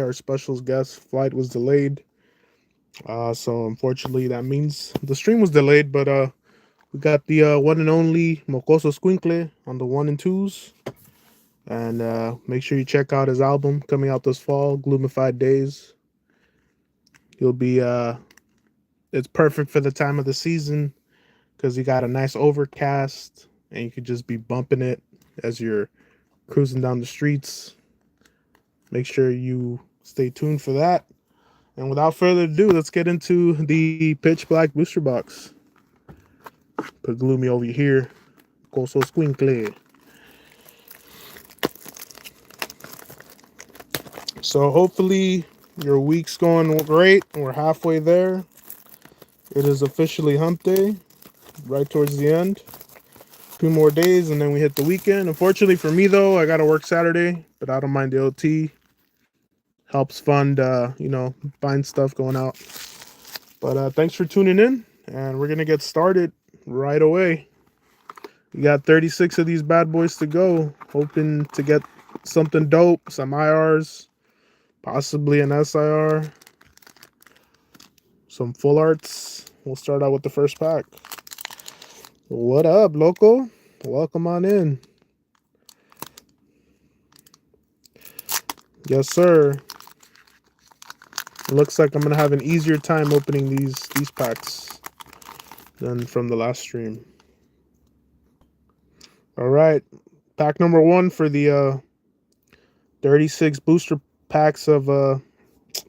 Our special guest flight was delayed. So unfortunately, that means the stream was delayed. But we got the one and only Mokoso Squinkle on the one and twos. And make sure you check out his album coming out this fall, Gloomified Days. He'll be it's perfect for the time of the season because you got a nice overcast and you could just be bumping it as you're cruising down the streets. Make sure you stay tuned for that. And without further ado, let's get into the Pitch Black Booster Box. Put Gloomy over here. Coso Squinkle. So hopefully your week's going great. We're halfway there. It is officially hump day, right towards the end. 2 more days and then we hit the weekend. Unfortunately for me though, I gotta work Saturday, but I don't mind the OT. Helps fund buying stuff going out. But thanks for tuning in, and we're gonna get started right away. We got 36 of these bad boys to go. Hoping to get something dope, some IRs, possibly an SIR, some full arts. We'll start out with the first pack. What up, loco? Welcome on in. Yes, sir. Looks like I'm gonna have an easier time opening these packs than from the last stream. All right, pack number one for the 36 booster packs of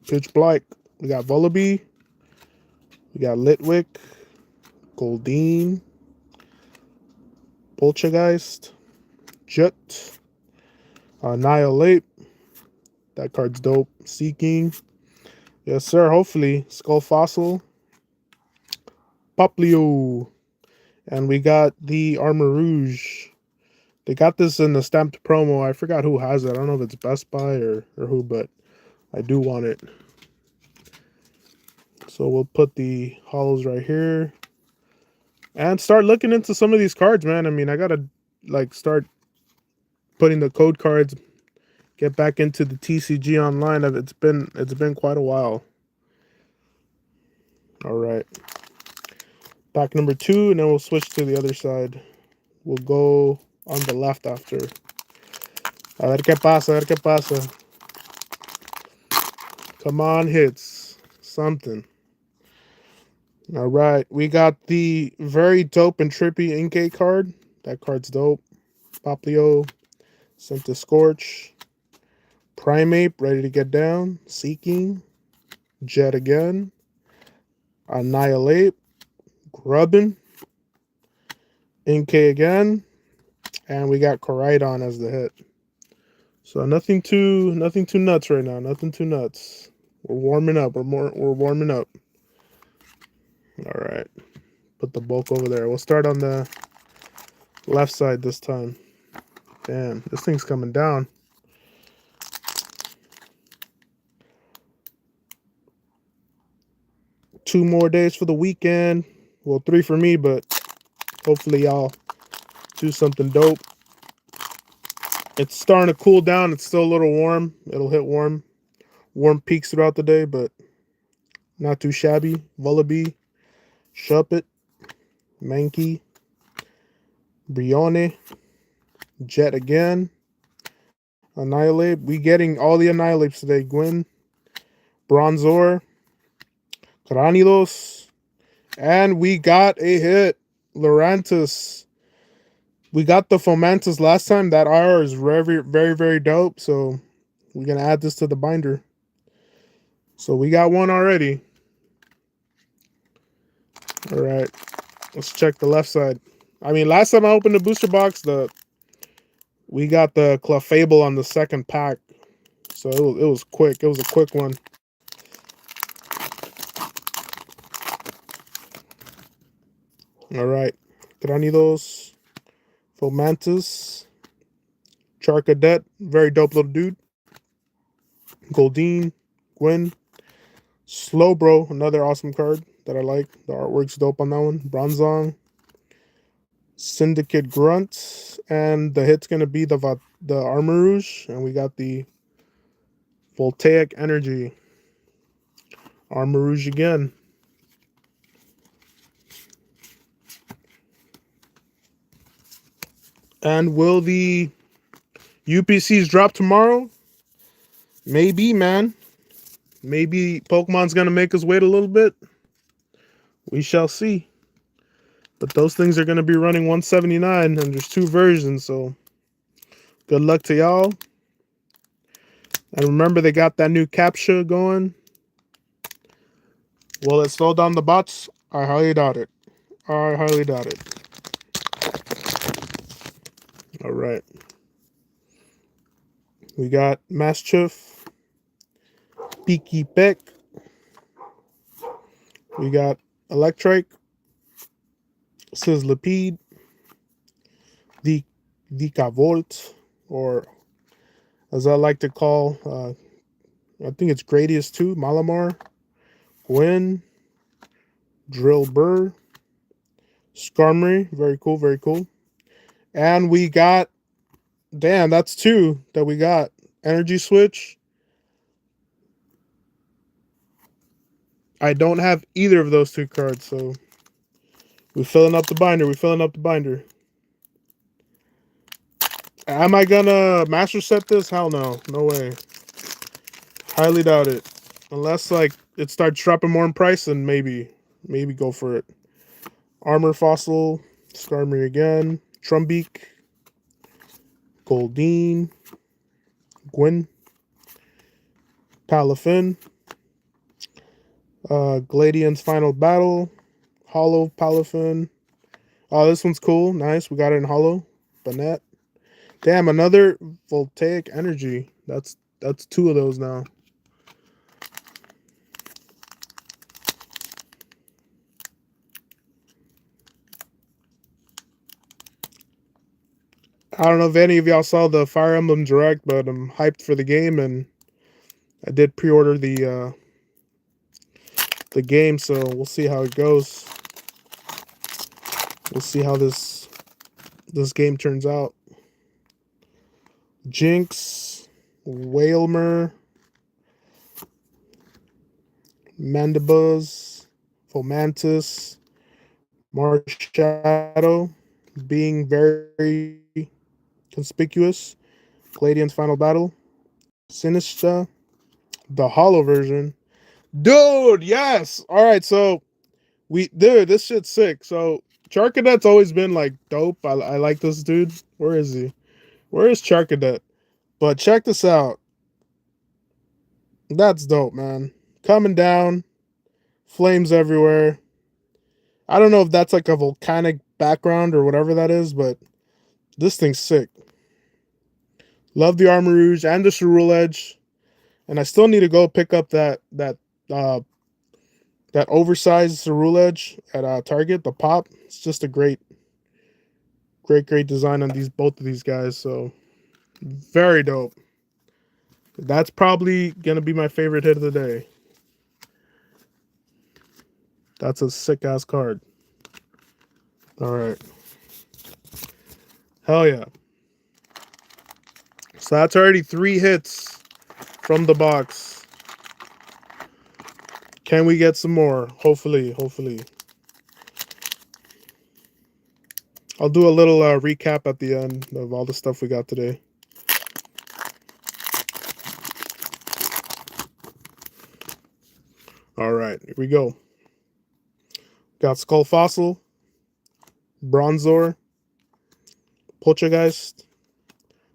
Pitch Black. We got Vullaby, we got Litwick, Goldeen, Poltergeist, Jet, Annihilate. That card's dope. Seeking. Yes, sir. Hopefully. Skull Fossil, Poplio. And we got the Armor Rouge. They got this in the stamped promo. I forgot who has it. I don't know if it's Best Buy or who, but I do want it. So we'll put the hollows right here. And start looking into some of these cards, man. I mean, I gotta start putting the code cards, get back into the TCG online. It's been quite a while. All right. Pack number two, and then we'll switch to the other side. We'll go on the left after. A ver qué pasa, a ver qué pasa. Come on, hits. Something. All right. We got the very dope and trippy Inkay card. That card's dope. Poplio, sent to Scorch. Primeape, ready to get down. Seeking. Jet again. Annihilate. Grubbin. Inkay again. And we got Koraidon as the hit. So nothing too nuts right now. Nothing too nuts. We're warming up. We're warming up. All right. Put the bulk over there. We'll start on the left side this time. Damn, this thing's coming down. Two more days for the weekend. Well, 3 for me, but hopefully y'all do something dope. It's starting to cool down. It's still a little warm. It'll hit warm peaks throughout the day, but not too shabby. Vullaby, Shuppet, Mankey, Brione, Jet again, Annihilate. We getting all the Annihilates today. Gwyn, Bronzor, Granidos, and we got a hit. Lurantis. We got the Fomantis last time. That IR is very, very, very dope. So we're going to add this to the binder. So we got one already. All right. Let's check the left side. I mean, last time I opened the booster box, we got the Clefable on the second pack. So it was quick. It was a quick one. All right. Granidos, Fomantis, Charcadet, very dope little dude. Goldeen, Gwyn, Slowbro, another awesome card that I like. The artwork's dope on that one. Bronzong, Syndicate Grunt, and the hit's gonna be the Armor Rouge, and we got the Voltaic Energy. Armarouge again. And will the UPCs drop tomorrow? Maybe, man. Maybe Pokemon's going to make us wait a little bit. We shall see. But those things are going to be running 179, and there's 2 versions, so good luck to y'all. And remember, they got that new CAPTCHA going. Will it slow down the bots? I highly doubt it. I highly doubt it. All right. We got Maschiff, Peaky Peck. We got Electrike, Sizzlipede, Vikavolt, or as I like to call, I think it's Gradius 2, Malamar, Gwen, Drillbur, Skarmory. Very cool, very cool. And we got, damn, that's 2 that we got. Energy Switch. I don't have either of those 2 cards, so we're filling up the binder. We're filling up the binder. Am I gonna master set this? Hell no. No way. Highly doubt it. Unless, like, it starts dropping more in price, then maybe go for it. Armor Fossil, Skarmory again, Trumbeak, Goldeen, Gwen, Palafin, Gladian's Final Battle, Hollow Palafin. Oh, this one's cool. Nice. We got it in Hollow. Banette. Damn, another Voltaic Energy. That's 2 of those now. I don't know if any of y'all saw the Fire Emblem Direct, but I'm hyped for the game, and I did pre-order the game, so we'll see how it goes. We'll see how this game turns out. Jinx, Wailmer, Mandibuzz, Fomantis, Marshadow, being very conspicuous. Gladian's Final Battle, Sinistra, the Hollow version. Dude, yes! Alright, so dude, this shit's sick. So Charcadet's always been like dope. I like this dude. Where is he? Where is Charcadet? But check this out. That's dope, man. Coming down, flames everywhere. I don't know if that's like a volcanic background or whatever that is, but this thing's sick. Love the Armarouge and the Cerule Edge. And I still need to go pick up that oversized Cerule Edge at Target, the pop. It's just a great design on both of these guys. So very dope. That's probably gonna be my favorite hit of the day. That's a sick ass card. All right. Hell yeah. So that's already 3 hits from the box. Can we get some more? Hopefully. I'll do a little recap at the end of all the stuff we got today. All right, here we go. Got Skull Fossil, Bronzor, Poltergeist,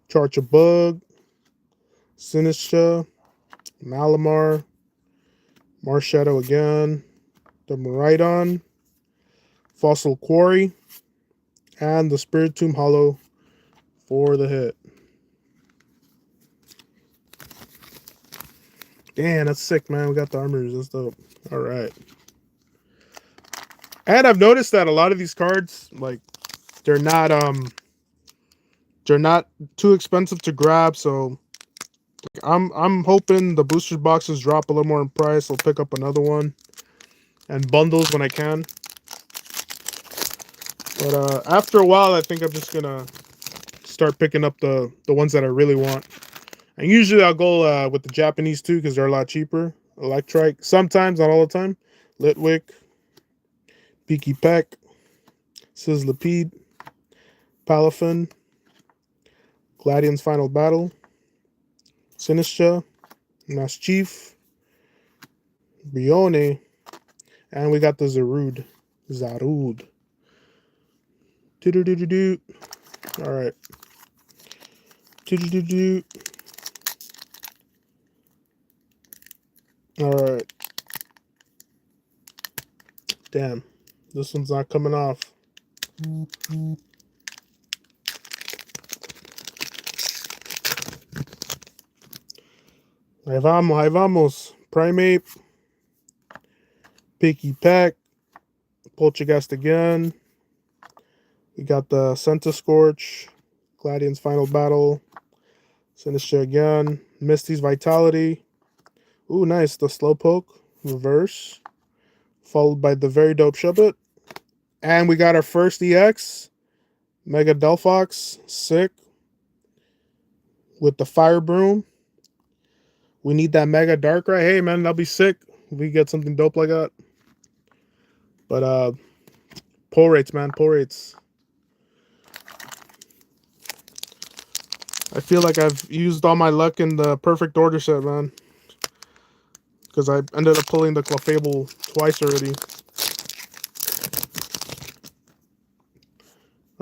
Charjabug, Sinistra, Malamar, Marshadow again, the Miraidon, Fossil Quarry, and the Spiritomb Hollow for the hit. Damn, that's sick, man. We got the armors. That's dope. All right. And I've noticed that a lot of these cards, like, they're not too expensive to grab. So I'm hoping the booster boxes drop a little more in price. I'll pick up another one and bundles when I can. But after a while, I think I'm just gonna start picking up the ones that I really want And usually I'll go with the Japanese too because they're a lot cheaper. Electrike, sometimes, not all the time. Litwick, Peaky Peck, Sizzlipede, Palafin, Gladian's Final Battle, Sinistra, Maschief, Brione, and we got the Zarude. Zarude. Do-do-do-do-do. All right. Do-do-do-do. All right. Damn. This one's not coming off. Ahí vamos, ahí vamos. Primeape. Peaky Peck. Poltergeist again. We got the Centiskorch. Gladian's Final Battle. Sinistra again. Misty's Vitality. Ooh, nice. The Slowpoke. Reverse. Followed by the very dope Shubbit. And we got our first EX. Mega Delphox. Sick. With the Fire Broom. We need that Mega Darkrai. Hey, man, that'll be sick if we get something dope like that. But, pull rates, man. Pull rates. I feel like I've used all my luck in the perfect order set, man. Because I ended up pulling the Clefable twice already.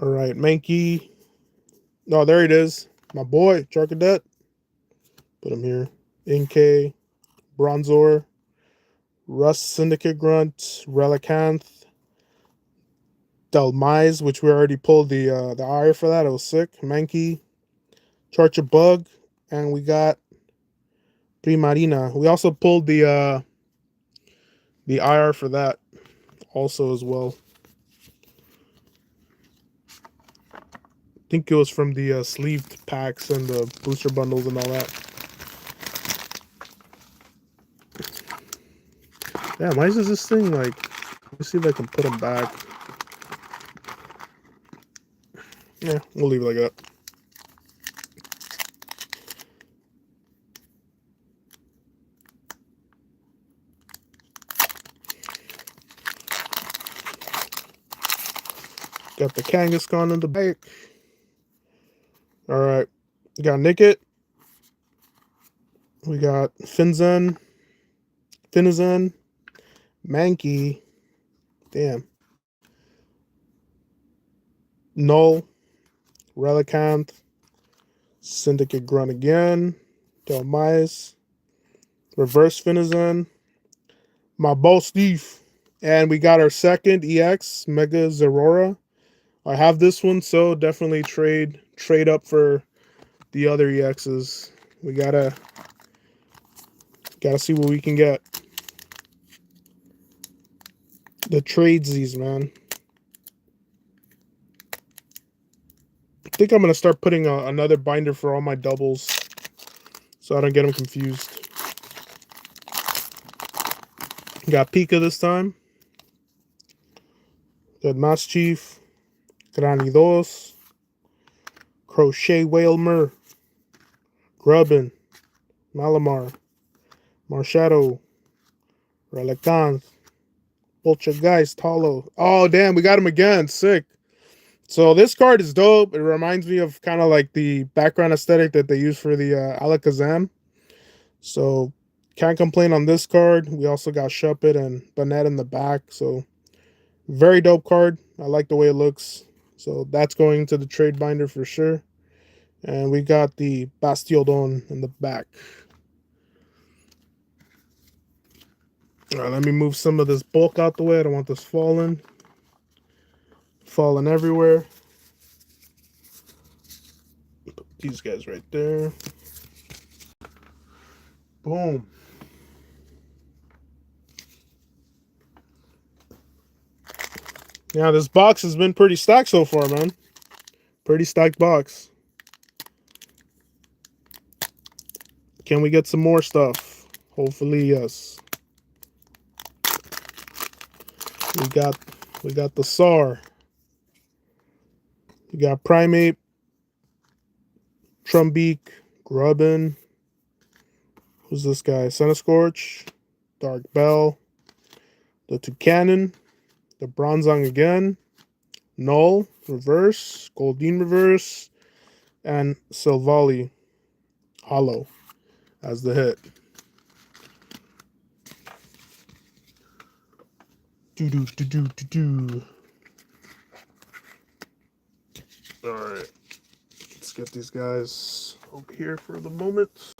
Alright, Mankey. Oh, there it is. My boy, Charcadet. Put him here. Inkay. Bronzor. Rust Syndicate Grunt. Relicanth. Delmise, which we already pulled the IR for that. It was sick. Mankey. Charjabug. And we got Primarina. We also pulled the IR for that also as well. I think it was from the sleeved packs and the booster bundles and all that. Damn, why is this thing like... Let me see if I can put them back. Yeah, we'll leave it like that. Got the Kangaskhan in the back. Alright. We got Nickit. We got Finizen. Mankey. Damn. Null. Relicanth. Syndicate Grunt again. Delmise. Reverse Finizen. My Bo Steve. And we got our second EX, Mega Zeraora. I have this one, so definitely trade up for the other EXs. We gotta see what we can get. The tradesies, man. I think I'm gonna start putting another binder for all my doubles, so I don't get them confused. Got Pika this time. Got Maschief. Granidos. Crochet Whalmer. Grubbin. Malamar. Marshadow. Relicanth. Poltergeist. Hollow. Oh, damn, we got him again. Sick. So this card is dope. It reminds me of kind of like the background aesthetic that they use for the Alakazam. So can't complain on this card. We also got Shuppet and Banette in the back. So very dope card. I like the way it looks. So that's going to the trade binder for sure. And we got the Bastiodon in the back. All right, let me move some of this bulk out the way. I don't want this falling everywhere. Put these guys right there. Boom. Yeah, this box has been pretty stacked so far, man. Pretty stacked box. Can we get some more stuff? Hopefully, yes. We got the SAR. We got Primeape, Trumbeak, Grubbin, Who's this guy? Centiskorch, Dark Bell, the Toucanon, the Bronzong again, Null, reverse, Goldeen reverse, and Silvally hollow as the hit. Alright. Let's get these guys over here for the moment.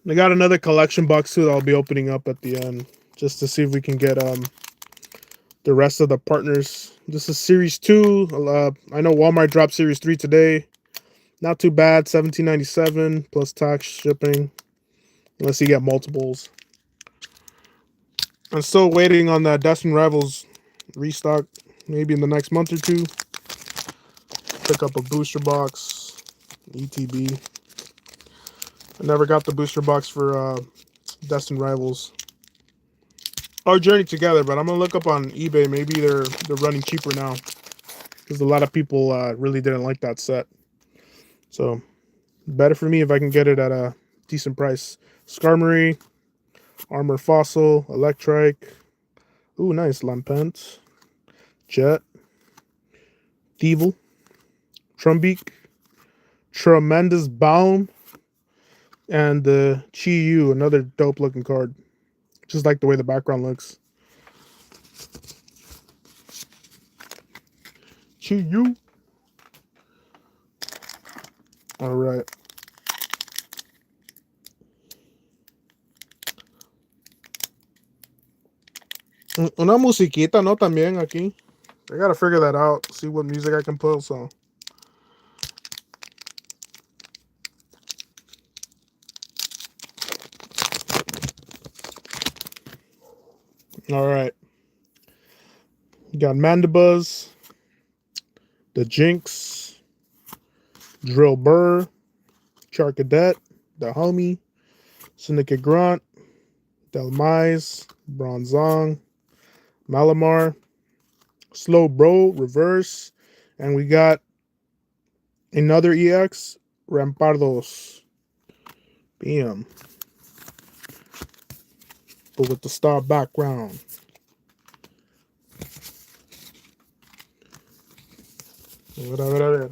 I got another collection box too that I'll be opening up at the end, just to see if we can get the rest of the partners. This is Series 2. I know Walmart dropped Series 3 today. Not too bad, $17.97 plus tax shipping, unless you get multiples. I'm still waiting on that Destined Rivals restock, maybe in the next month or two. Pick up a booster box, ETB. I never got the booster box for Destined Rivals or Journey Together, but I'm gonna look up on eBay. Maybe they're running cheaper now because a lot of people really didn't like that set. So better for me if I can get it at a decent price. Skarmory, Armor Fossil, Electrike. Ooh, nice. Lampent, Jet, Thievul, Trumbeak, Tremendous Baum, and the Chi-Yu, another dope looking card. Just like the way the background looks. Chi-Yu. All right. Una musiquita, ¿no? También aquí. I gotta figure that out. See what music I can put, so. All right. Got Mandibuzz, the Jinx, Drill Burr, Charcadet, the Homie, Syndicate Grunt, Delmise, Bronzong, Malamar, Slowbro, reverse, and we got another EX, Rampardos. Bam. But with the star background. A ver.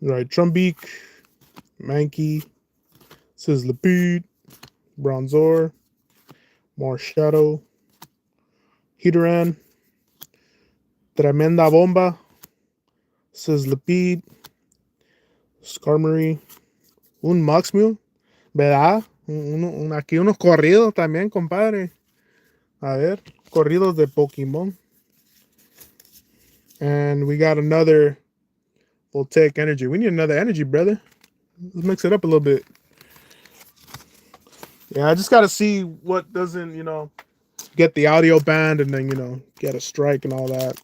Right, Trumbeak, Mankey, Sizzlipede, Bronzor, Marshadow, Heateran, Tremenda Bomba, Sizzlipede, Skarmory, un Muxmew, ¿verdad? Aquí unos corridos también, compadre. A ver, corridos de Pokémon. And we got another Voltaic Energy. We need another energy, brother. Let's mix it up a little bit. Yeah, I just got to see what doesn't, get the audio banned and then, get a strike and all that.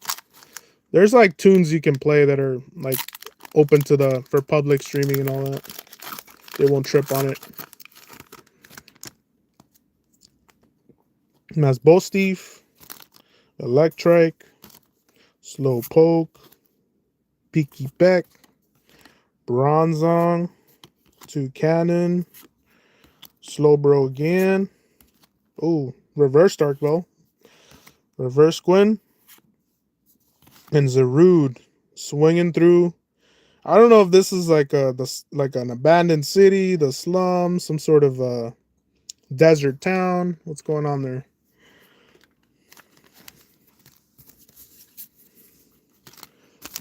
There's like tunes you can play that are like open for public streaming and all that. They won't trip on it. And that's Bolsteve, Electrike, Slowpoke, Peaky Peck, Bronzong, Toucanon, Slowbro again. Oh, reverse Dark Bell, reverse Gwyn, and Zarude swinging through. I don't know if this is like an abandoned city, the slums, some sort of desert town. What's going on there?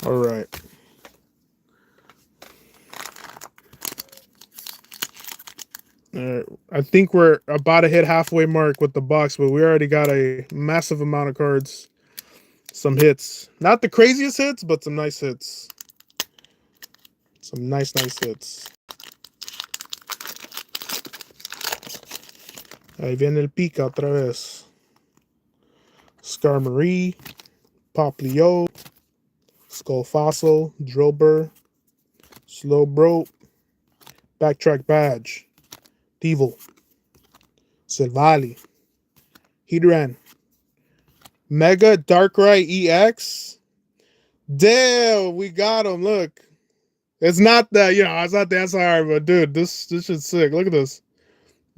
All right. I think we're about to hit halfway mark with the box, but we already got a massive amount of cards. Some hits. Not the craziest hits, but some nice hits. Some nice hits. Ahí viene el pica otra vez. Skarmory, Poplio, Skull Fossil, Drillbur, Slowbro, Backtrack Badge, Devil, Silvally, Heatran, Mega Darkrai EX. Damn, we got him. Look. It's not that, it's not the SR, but dude, this shit's sick. Look at this.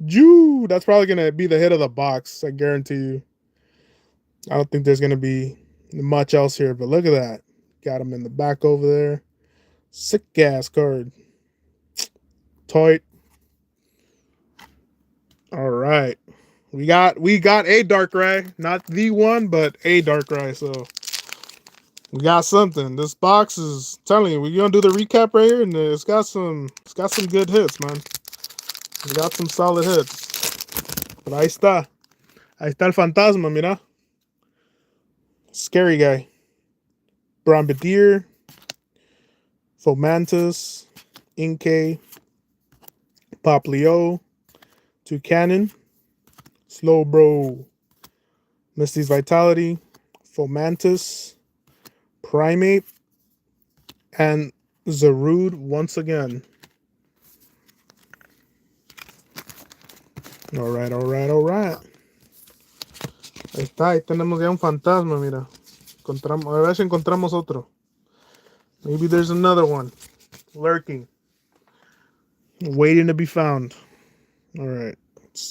Joo! That's probably gonna be the hit of the box, I guarantee you. I don't think there's gonna be much else here, but look at that. Got him in the back over there. Sick ass card. Toit. All right. We got a Darkrai, not the one, but a Darkrai. So we got something. This box is telling you, we're gonna do the recap right here, and it's got some good hits, man. We got some solid hits. But ahí está. Ahí está el fantasma, mira. Scary guy. Bombardier, Fomantis, Inkay, Poplio, Toucannon, Slowbro, Misty's Vitality, Fomantis, Primate, and Zarude once again. All right. Ahí está, ahí tenemos ya un fantasma, mira. A ver si encontramos otro. Maybe there's another one lurking, waiting to be found. All right,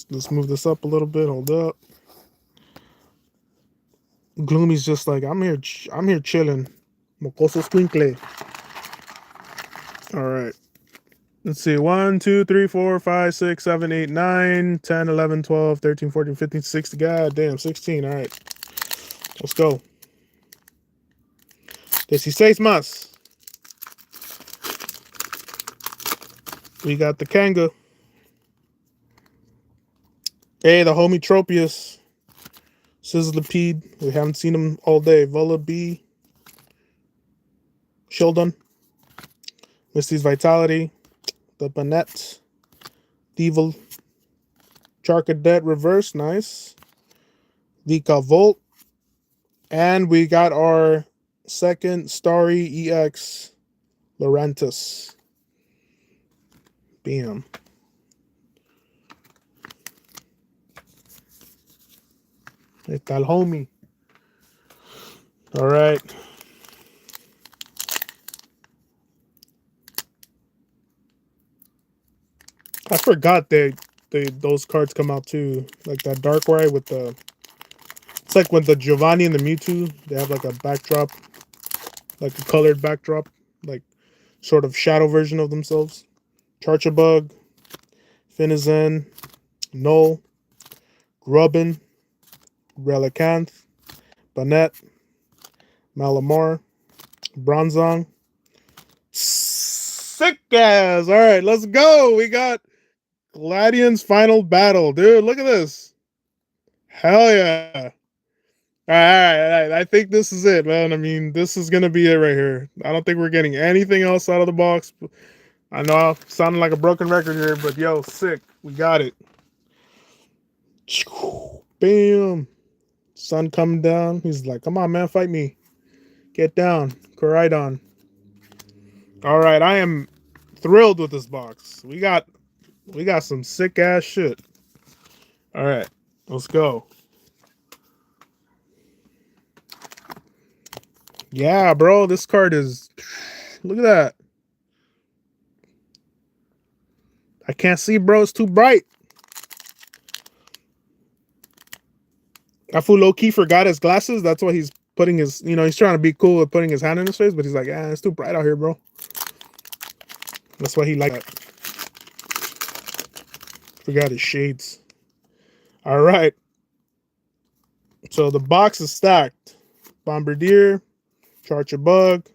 let's move this up a little bit. Hold up. Gloomy's just like, I'm here chilling. Mocoso Squinkle. All right. Let's see. 1, 2, 3, 4, 5, 6, 7, 8, 9, 10, 11, 12, 13, 14, 15, 16. God damn, 16. All right. Let's go. 16 más. We got the Kanga. Hey, the homie Tropius. Sizzlipede. We haven't seen him all day. Vullaby. Shieldon. Misty's Vitality. The Banette. Devil. Charcadet Reverse. Nice. Vikavolt. And we got our second Starry EX. Lurantis. Bam. Está el homie. All right. I forgot those cards come out too. Like that Darkrai with the... It's like when the Giovanni and the Mewtwo, they have like a backdrop. Like a colored backdrop. Like sort of shadow version of themselves. Charchabug. Finizen. Null. Grubbin. Relicanth. Banette. Malamar. Bronzong. Sick ass! Alright, let's go! We got Gladian's final battle. Dude, look at this. Hell yeah. Alright. I think this is it, man. I mean, this is going to be it right here. I don't think we're getting anything else out of the box. I know I'm sounding like a broken record here, but yo, sick. We got it. Bam. Sun coming down. He's like, come on, man, fight me. Get down. Koraidon. Alright, I am thrilled with this box. We got some sick ass shit. Alright, let's go. Yeah, bro, this card is... Look at that. I can't see, bro. It's too bright. That fool low-key forgot his glasses. That's why he's putting his... he's trying to be cool with putting his hand in his face, but he's like, it's too bright out here, bro. That's why he like that. Forgot his shades. All right. So the box is stacked. Bombardier, Charchabug,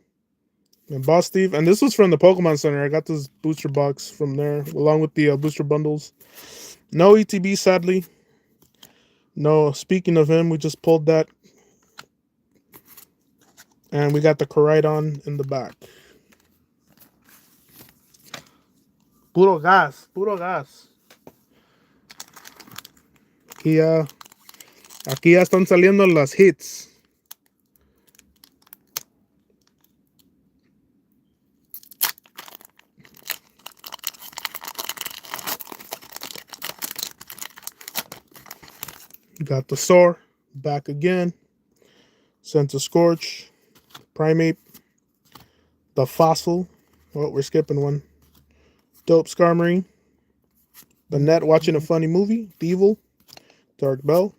and Boss Steve. And this was from the Pokemon Center. I got this booster box from there, along with the booster bundles. No ETB, sadly. No, speaking of him, we just pulled that. And we got the Koraidon in the back. Puro gas, puro gas. Aquí ya están saliendo las hits. Got the Soar back again. Senza Scorch, Primate, the Fossil. Oh, we're skipping one. Dope Skarmory, the Net watching a funny movie, Devil, Dark Bell,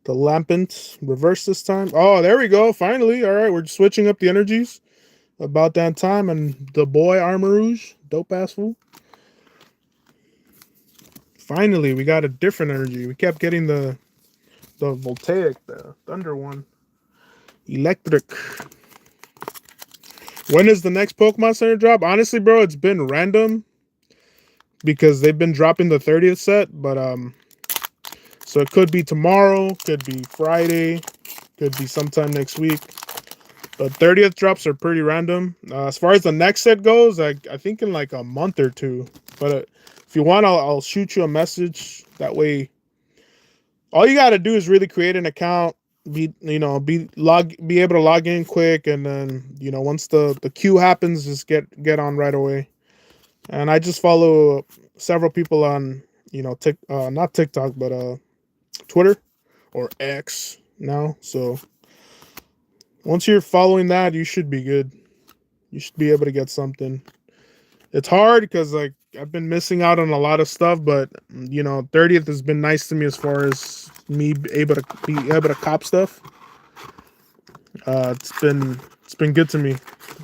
the Lampent reverse this time. Oh, there we go. Finally. All right, we're switching up the energies. About that time. And the boy Armarouge, dope ass fool. Finally, we got a different energy. We kept getting the Voltaic, the Thunder one. Electric. When is the next Pokemon Center drop? Honestly, bro, it's been random because they've been dropping the 30th set, but so it could be tomorrow, could be Friday, could be sometime next week. But 30th drops are pretty random. As far as the next set goes, I think in like a month or two. But if you want, I'll shoot you a message. That way, all you got to do is really create an account, be able to log in quick, and then once the queue happens, just get on right away. And I just follow several people on not TikTok but Twitter or X now. So once you're following that, you should be good. You should be able to get something. It's hard because like I've been missing out on a lot of stuff, but 30th has been nice to me as far as me be able to cop stuff. It's been good to me.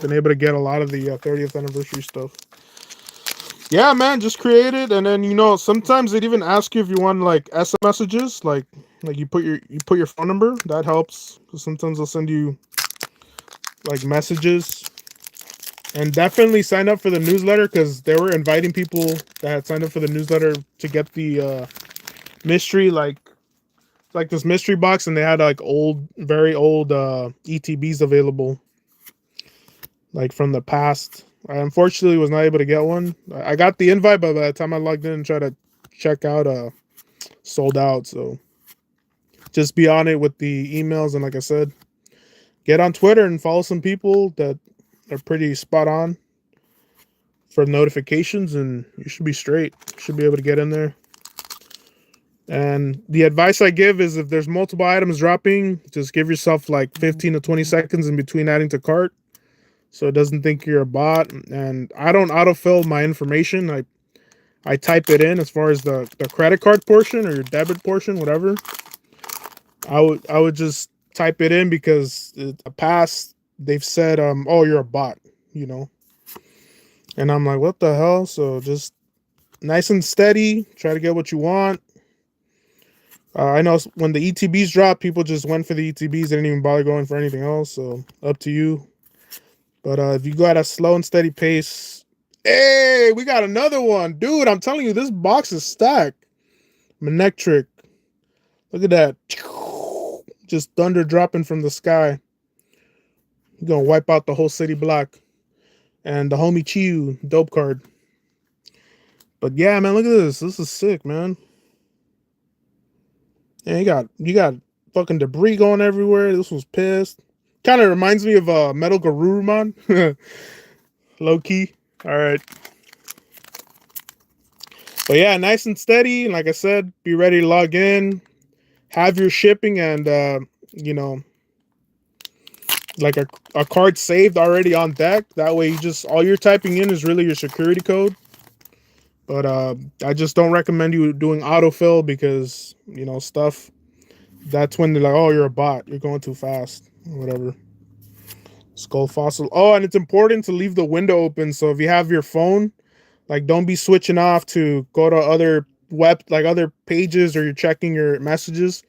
Been able to get a lot of the 30th anniversary stuff. Yeah, man, just create it, and then sometimes they'd even ask you if you want like SMS messages, like you put your phone number. That helps because sometimes they'll send you like messages. And definitely sign up for the newsletter because they were inviting people that had signed up for the newsletter to get the mystery, like this mystery box, and they had like very old ETBs available, like from the past. I unfortunately was not able to get one. I got the invite, but by the time I logged in and tried to check out, sold out. So just be on it with the emails, and like I said, get on Twitter and follow some people that are pretty spot on for notifications, and you should be straight. You should be able to get in there. And the advice I give is if there's multiple items dropping, just give yourself like 15 to 20 seconds in between adding to cart so it doesn't think you're a bot. And I don't autofill my information. I type it in as far as the credit card portion or your debit portion, whatever. I would just type it in because in the past they've said, oh, you're a bot, And I'm like, what the hell? So just nice and steady. Try to get what you want. I know when the ETBs dropped, people just went for the ETBs. They didn't even bother going for anything else. So up to you. But if you go at a slow and steady pace, hey, we got another one. Dude, I'm telling you, this box is stacked. Manectric. Look at that. Just thunder dropping from the sky. You're going to wipe out the whole city block. And the homie Chiyu, dope card. But yeah, man, look at this. This is sick, man. Yeah, you got fucking debris going everywhere. This was pissed. Kind of reminds me of Metal Garurumon. Low key. All right. But yeah, nice and steady. And like I said, be ready to log in. Have your shipping and, like a card saved already on deck. That way all you're typing in is really your security code. But I just don't recommend you doing autofill because, stuff. That's when they're like, oh, you're a bot. You're going too fast. Whatever. Skull Fossil. Oh, and it's important to leave the window open. So if you have your phone, like don't be switching off to go to other other pages, or you're checking your messages.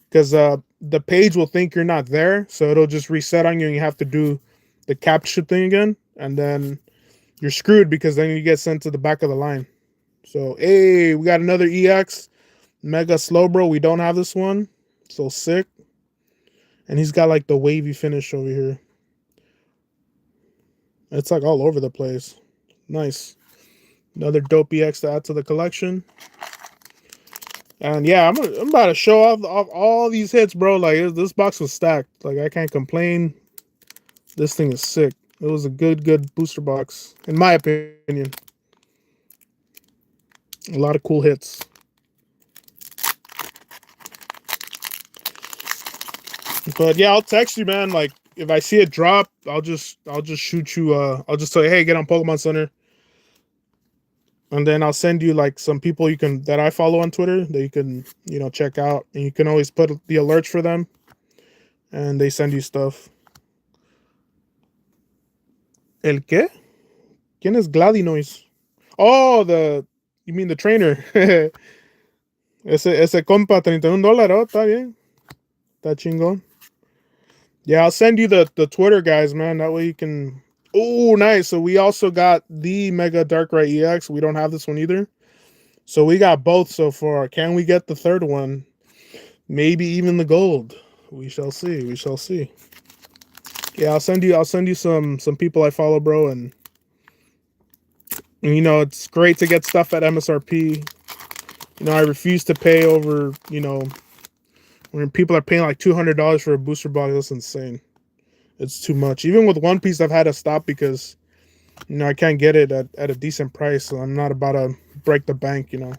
Because the page will think you're not there. So it'll just reset on you and you have to do the capture thing again. And then you're screwed because then you get sent to the back of the line. So, hey, we got another EX. Mega Slowbro. We don't have this one. So sick. And he's got like the wavy finish over here. It's like all over the place. Nice. Another dope EX to add to the collection. And yeah, I'm about to show off all these hits, bro. Like this box was stacked. Like I can't complain. This thing is sick. It was a good booster box, in my opinion. A lot of cool hits. But yeah, I'll text you, man. Like if I see it drop, I'll just shoot you. I'll just tell you, hey, get on Pokemon Center, and then I'll send you like some people you can that I follow on Twitter that you can check out, and you can always put the alerts for them, and they send you stuff. ¿El qué? ¿Quién es Gladinoise? Oh, you mean the trainer? ese compa, $31. Oh, está bien. Está chingón. Yeah, I'll send you the Twitter guys, man. That way you can. Oh, nice. So we also got the Mega Darkrai EX. We don't have this one either. So we got both so far. Can we get the third one? Maybe even the gold. We shall see. We shall see. Yeah, I'll send you some people I follow, bro, and it's great to get stuff at MSRP. I refuse to pay over, when people are paying like $200 for a booster box. That's insane. It's too much. Even with One Piece, I've had to stop because I can't get it at a decent price. So I'm not about to break the bank. If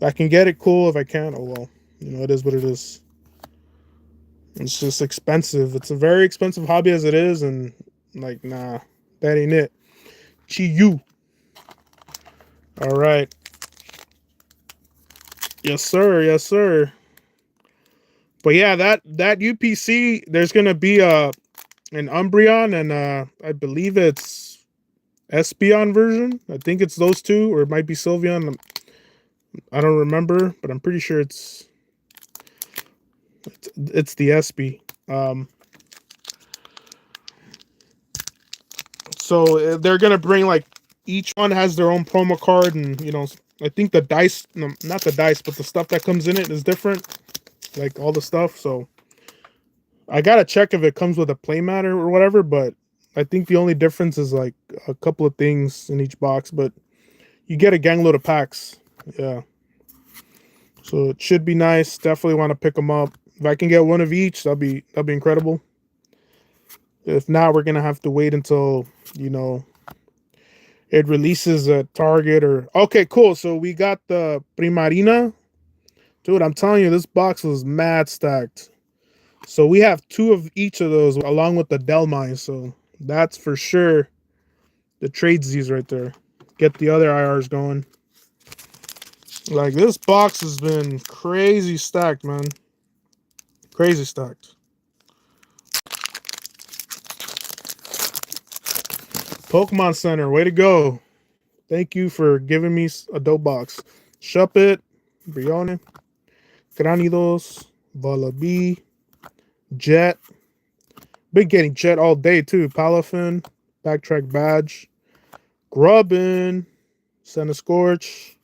I can get it, cool. If I can't, oh well. It is what it is. It's just expensive. It's a very expensive hobby as it is, and like, nah, that ain't it. Chi-Yu. All right. Yes, sir. Yes, sir. But yeah, that UPC, there's gonna be an Umbreon and I believe it's Espeon version. I think it's those two, or it might be Sylveon. I don't remember, but I'm pretty sure it's the Espy. So they're gonna bring like each one has their own promo card, and I think the dice, no, not the dice, but the stuff that comes in it is different, like all the stuff. So I gotta check if it comes with a playmat or whatever, but I think the only difference is like a couple of things in each box, but you get a gang load of packs. Yeah. So it should be nice. Definitely want to pick them up. If I can get one of each, that'll be incredible. If not, we're gonna have to wait until it releases at Target or okay, cool. So we got the Primarina. Dude, I'm telling you, this box was mad stacked. So we have two of each of those along with the Delmai. So that's for sure the tradesies right there. Get the other IRs going. Like this box has been crazy stacked, man. Crazy stacked. Pokemon Center, way to go. Thank you for giving me a dope box. Shuppet, Brione, Granidos, Vullaby, Jet. Been getting Jet all day too. Palafin, Backtrack Badge, Grubbin, Scorch.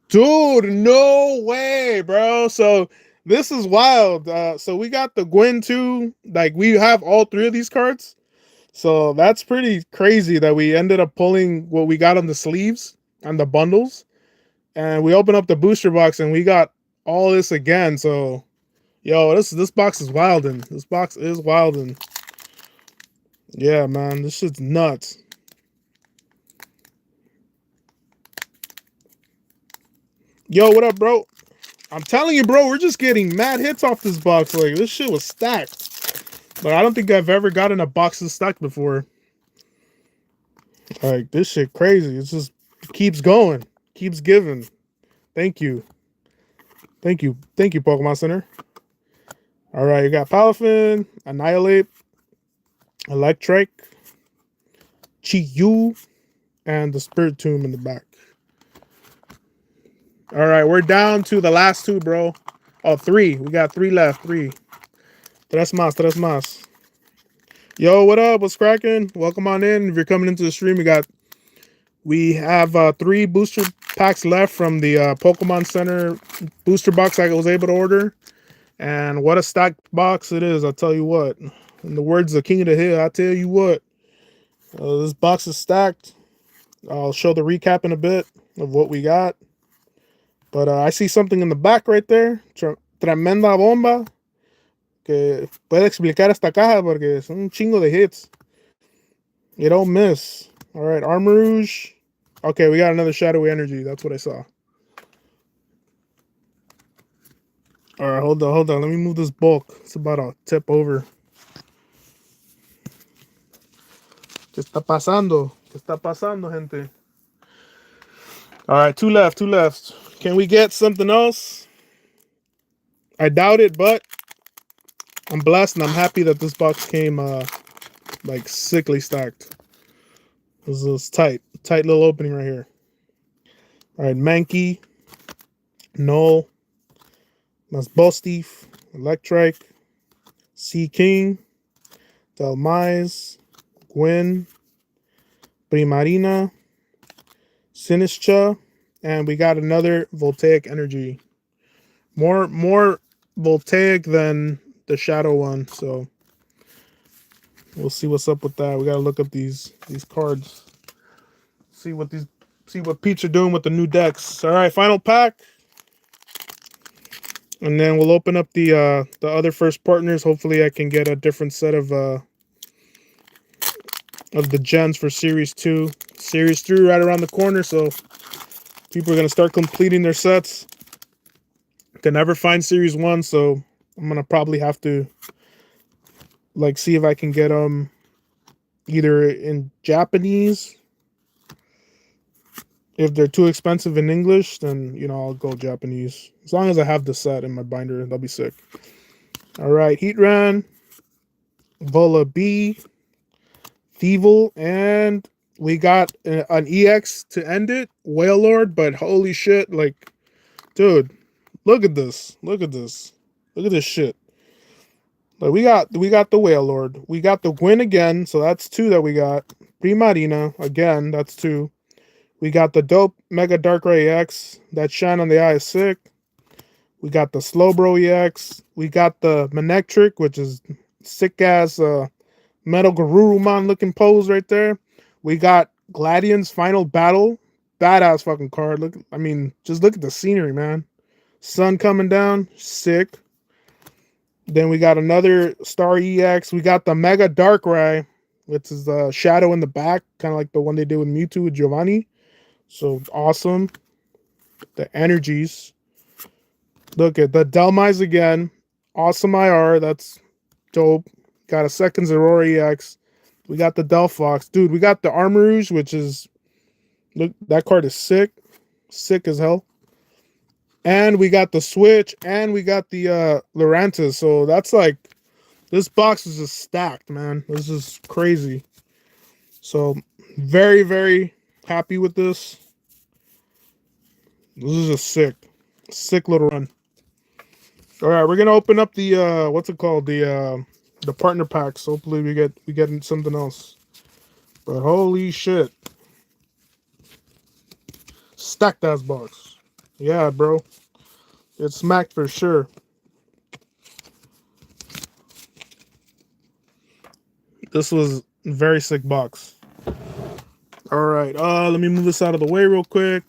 Dude, no way, bro. So this is wild. So we got the Gwen too. Like we have all three of these cards. So that's pretty crazy that we ended up pulling what we got on the sleeves and the bundles. And we opened up the booster box and we got all this again. So yo, this box is wildin'. This box is wildin'. Yeah, man, this shit's nuts. Yo, what up, bro? I'm telling you, bro, we're just getting mad hits off this box. Like, this shit was stacked. But I don't think I've ever gotten a box this stacked before. Like, this shit crazy. It's just keeps going. Keeps giving. Thank you. Thank you. Thank you, Pokemon Center. All right, you got Palafin, Annihilate, Electric, Chi-Yu, and the Spiritomb in the back. All right, we're down to the last two, bro. Oh, three. We got three left. Three. Tres más. Yo, what up? What's cracking? Welcome on in. If you're coming into the stream, we have 3 booster packs left from the Pokemon Center booster box I was able to order. And what a stacked box it is, I'll tell you what. In the words of King of the Hill, I'll tell you what. This box is stacked. I'll show the recap in a bit of what we got. But I see something in the back right there. Tremenda bomba. Que puede explicar esta caja porque son un chingo de hits. You don't miss. All right, Armarouge. Okay, we got another Shadowy Energy. That's what I saw. All right, hold on, hold on. Let me move this bulk. It's about to tip over. ¿Qué está pasando? ¿Qué está pasando, gente? All right, two left, two left. Can we get something else? I doubt it, but I'm blessed and I'm happy that this box came like sickly stacked. This is tight, tight little opening right here. All right, Mankey, Null, that's Bostif, Electrike, Sea King, Delmise, Gwen, Primarina, Sinistra, and we got another Voltaic Energy. More Voltaic than the Shadow one, so we'll see what's up with that. We gotta look up these cards. See what Pete's are doing with the new decks. All right, final pack. And then we'll open up the other first partners. Hopefully I can get a different set of the gens for Series 2. Series 3 right around the corner, so people are going to start completing their sets. Can never find Series 1, so I'm going to probably have to like see if I can get them either in Japanese. If they're too expensive in English, then, you know, I'll go Japanese. As long as I have the set in my binder, that'll be sick. All right, Heatran, Vola B, Thievel, and we got an EX to end it, Wailord, but holy shit, like, dude, look at this. Look at this. Look at this shit. Like, we got the Wailord. We got the Gwyn again, so that's 2 that we got. Primarina, again, that's 2. We got the dope Mega Darkrai EX. That shine on the eye is sick. We got the Slowbro EX. We got the Manectric, which is sick ass Metal Garurumon looking pose right there. We got Gladian's Final Battle. Badass fucking card. Look, I mean, just look at the scenery, man. Sun coming down. Sick. Then we got another Star EX. We got the Mega Darkrai, which is the shadow in the back, kind of like the one they did with Mewtwo with Giovanni. So awesome. The energies. Look at the Delmise again. Awesome IR. That's dope. Got a second Zeraora EX. We got the Delphox. Dude, we got the Armarouge, which is... Look, that card is sick. Sick as hell. And we got the Switch. And we got the Lurantis. So that's like... This box is just stacked, man. This is crazy. So, very, very happy with this. This is a sick little run. All right, we're gonna open up the what's it called, the partner packs. Hopefully we get something else. But holy shit, stacked ass box. Yeah, bro, it's smacked for sure. This was a very sick box. All right, let me move this out of the way real quick.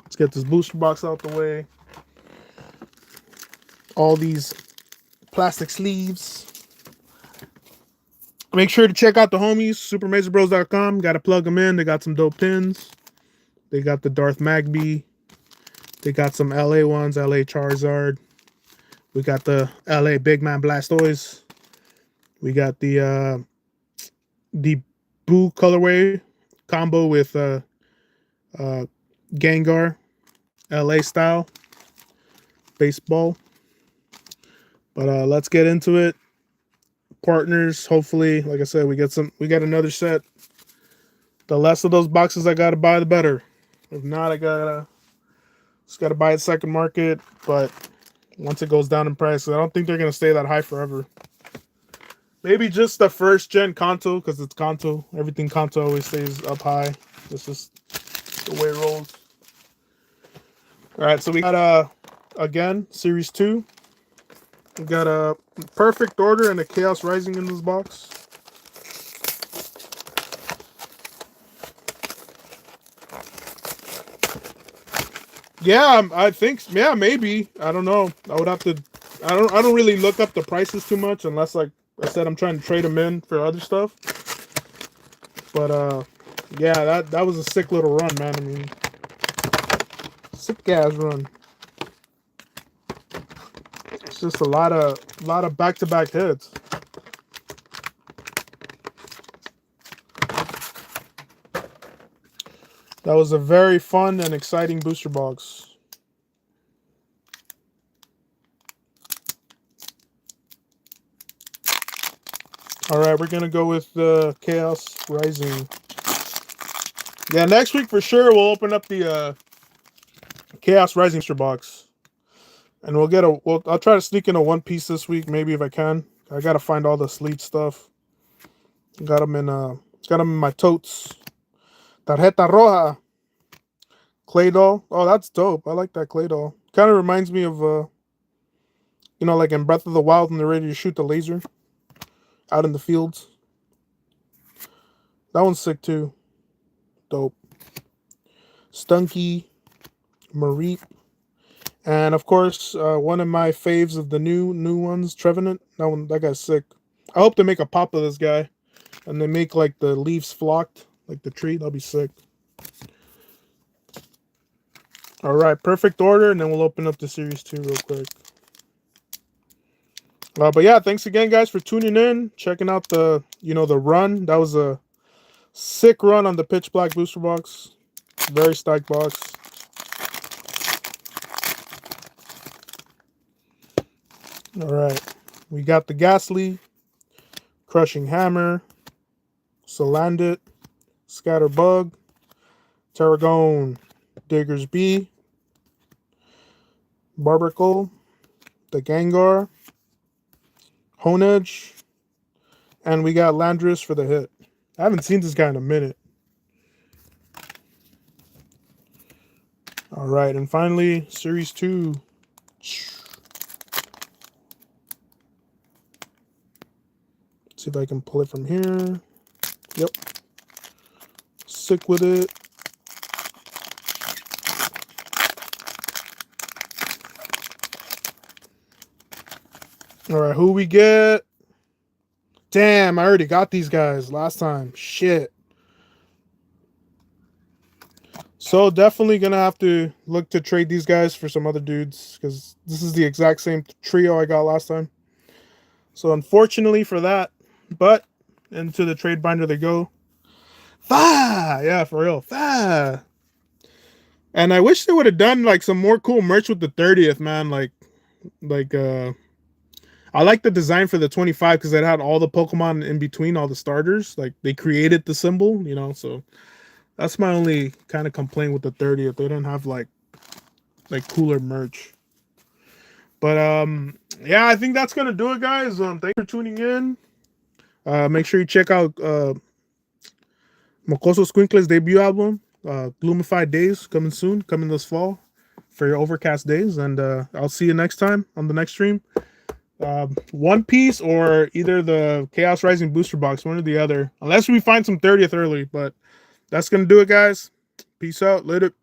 Let's get this booster box out the way. All these plastic sleeves. Make sure to check out the homies, supermazebros.com. Got to plug them in. They got some dope pins. They got the Darth Magby. They got some LA ones, LA Charizard. We got the LA Big Man Blastoise. We got the Boo colorway combo with Gengar, LA style baseball. But let's get into it. Partners, hopefully, like I said, we get another set. The less of those boxes I gotta buy, the better. If not, I just gotta buy it second market. But once it goes down in price, I don't think they're gonna stay that high forever. Maybe just the first gen Kanto, because it's Kanto. Everything Kanto always stays up high. This is the way it rolls. All right, so we got again Series 2. We got a Perfect Order and a Chaos Rising in this box. Yeah, I think, yeah, maybe. I don't know. I would have to. I don't really look up the prices too much unless, like I said, I'm trying to trade them in for other stuff. But yeah, that was a sick little run, man. I mean, sick ass run. It's just a lot of back-to-back hits. That was a very fun and exciting booster box. All right, we're gonna go with the Chaos Rising. Yeah, next week for sure we'll open up the Chaos Rising booster box, and we'll get a. I'll try to sneak in a One Piece this week, maybe if I can. I gotta find all the Sleet stuff. Got them in my totes. Tarjeta Roja. Clay doll. Oh, that's dope. I like that clay doll. Kind of reminds me of like in Breath of the Wild when they're ready to shoot the laser out in the fields. That one's sick too. Dope. Stunky, Mareep, and of course one of my faves of the new ones, Trevenant. That guy's sick. I hope they make a pop of this guy, and they make like the leaves flocked, like the tree. That'll be sick. All right, perfect order, and then we'll open up the Series 2 real quick. But yeah, thanks again, guys, for tuning in, checking out the run. That was a sick run on the Pitch Black booster box. Very stacked box. All right, we got the Ghastly, Crushing Hammer, Salandit, Scatterbug, Terragon, Digger's Bee, Barbarcle, the Gengar, Honedge, and we got Landorus for the hit. I haven't seen this guy in a minute. All right, and finally, Series 2. Let's see if I can pull it from here. Yep. Sick with it. All right, who we get? Damn, I already got these guys last time. Shit. So definitely going to have to look to trade these guys for some other dudes, because this is the exact same trio I got last time. So unfortunately for that, but into the trade binder they go. Yeah, for real. And I wish they would have done like some more cool merch with the 30th, man. I like the design for the 25 because it had all the Pokemon in between, all the starters. Like they created the symbol, so that's my only kind of complaint with the 30th. They didn't have like cooler merch. But yeah, I think that's gonna do it, guys. Thanks for tuning in. Make sure you check out Mocoso Squinkle's debut album, Gloomified Days, coming soon, coming this fall for your overcast days. And I'll see you next time on the next stream. One Piece or either the Chaos Rising booster box, one or the other, unless we find some 30th early. But that's gonna do it, guys. Peace out. Later.